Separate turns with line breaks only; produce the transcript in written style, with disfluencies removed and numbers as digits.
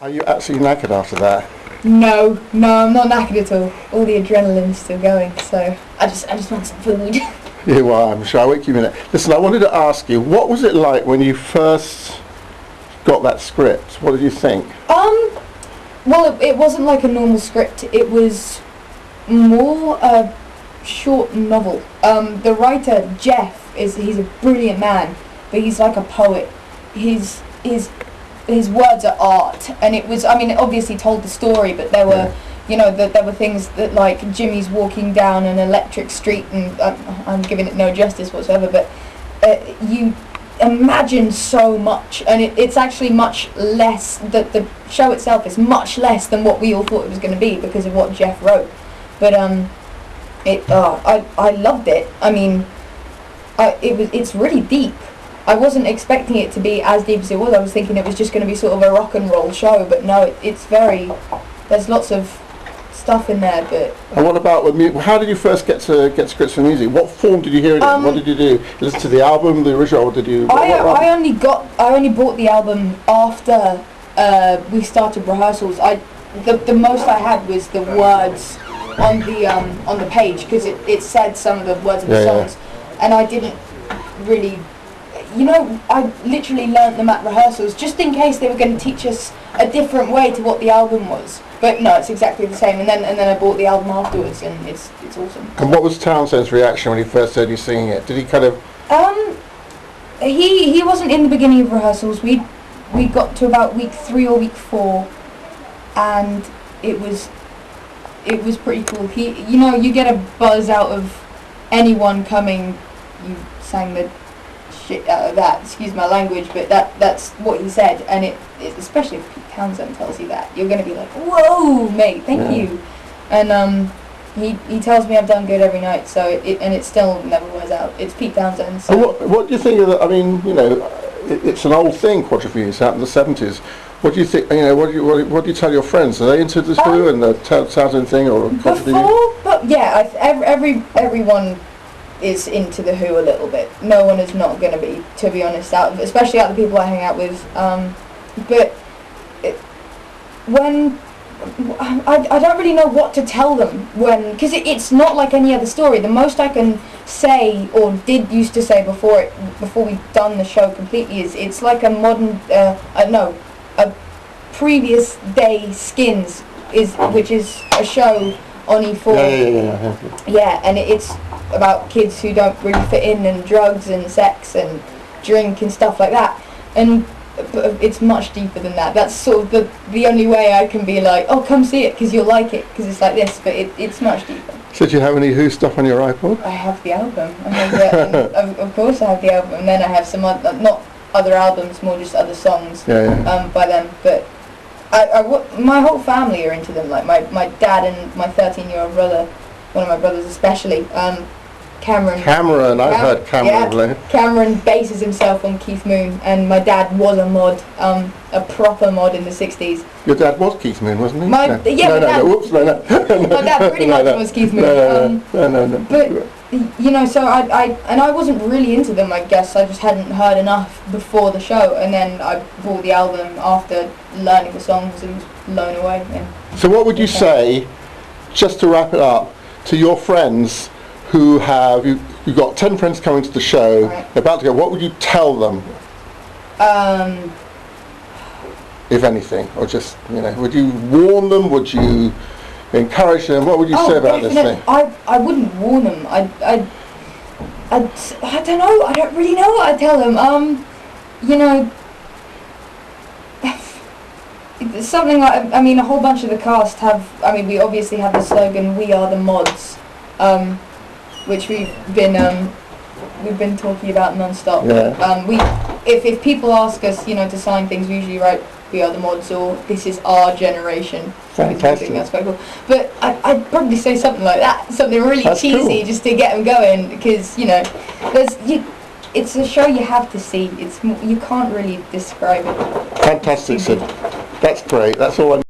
Are you absolutely knackered after that?
No, I'm not knackered at all. All the adrenaline's still going, so I just want some food.
Yeah, well, I'm sure. I'll wait you a minute. Listen, I wanted to ask you, what was it like when you first got that script? What did you think?
Well, it wasn't like a normal script. It was more a short novel. The writer, Jeff, he's a brilliant man, but he's like a poet. His words are art, and it was, I mean, it obviously told the story, but there were, there were things that, like, Jimmy's walking down an electric street, and I'm giving it no justice whatsoever, but you imagine so much, and it's actually much less, the show itself is much less than what we all thought it was going to be because of what Jeff wrote. But I loved it. I mean, it's really deep. I wasn't expecting it to be as deep as it was. I was thinking it was just going to be sort of a rock and roll show, but no, it's very, there's lots of stuff in there. But
and what about with music? How did you first get scripts for music? What form did you hear it in? What did you do? Listen to the album, the original, or did you?
I only bought the album after we started rehearsals. The most I had was the words on the page, because it said some of the words of the songs, and I didn't really. I literally learnt them at rehearsals just in case they were going to teach us a different way to what the album was. But no, it's exactly the same. And then I bought the album afterwards, and it's awesome.
And what was Townsend's reaction when he first heard you singing it? Did he kind of?
He wasn't in the beginning of rehearsals. We got to about week 3 or week 4, and it was pretty cool. You get a buzz out of anyone coming. You sang the shit out of that, excuse my language, but that's what he said, and it especially if Pete Townsend tells you that, you're going to be like, whoa mate, thank you. And he tells me I've done good every night, so it still never wears out. It's Pete Townsend. So.
And what do you think of that? I mean, it's an old thing, Quadrophenia. It's out in the 70s. What do you think? What do you tell your friends? Are they into this Who and the Townsend thing or Quadrophenia?
But yeah, everyone is into the Who a little bit. No one is not going to be, to be honest, especially out of the people I hang out with. But when I don't really know what to tell them because it's not like any other story. The most I can say, or used to say before we've done the show completely, is it's like a modern a previous day Skins which is a show on E4. Yeah, and it's about kids who don't really fit in, and drugs and sex and drink and stuff like that, and it's much deeper than that. That's sort of the only way I can be like, oh, come see it because you'll like it, because it's like this, but it's much deeper.
So do you have any Who stuff on your iPod?
I have the album. I have of course I have the album, and then I have some not other albums, more just other songs by them, but my whole family are into them, like my dad and my 13-year-old brother, one of my brothers especially, Cameron,
I've heard Cameron.
Yeah, Cameron bases himself on Keith Moon, and my dad was a mod, a proper mod in the 60s.
Your dad was Keith Moon, wasn't he?
My dad pretty much was Keith Moon.
No.
But so I wasn't really into them, I guess. I just hadn't heard enough before the show, and then I bought the album after learning the songs and was blown away. Yeah.
So what would you say, just to wrap it up, to your friends who have, you've got 10 friends coming to the show,
right,
they're about to go, what would you tell them? If anything, or just, would you warn them, would you encourage them, what would you say about this thing?
I wouldn't warn them. I don't know, I don't really know what I'd tell them. Something like, a whole bunch of the cast we obviously have the slogan, "We are the mods," which we've been talking about non-stop.
Yeah.
If people ask us, to sign things, we usually write, "We are the mods," or "This is our generation."
Fantastic.
That's quite cool. But I'd probably say something like that, something really cheesy, cool, just to get them going, because it's a show you have to see. You can't really describe it.
Fantastic, Sid. That's great. That's all I need.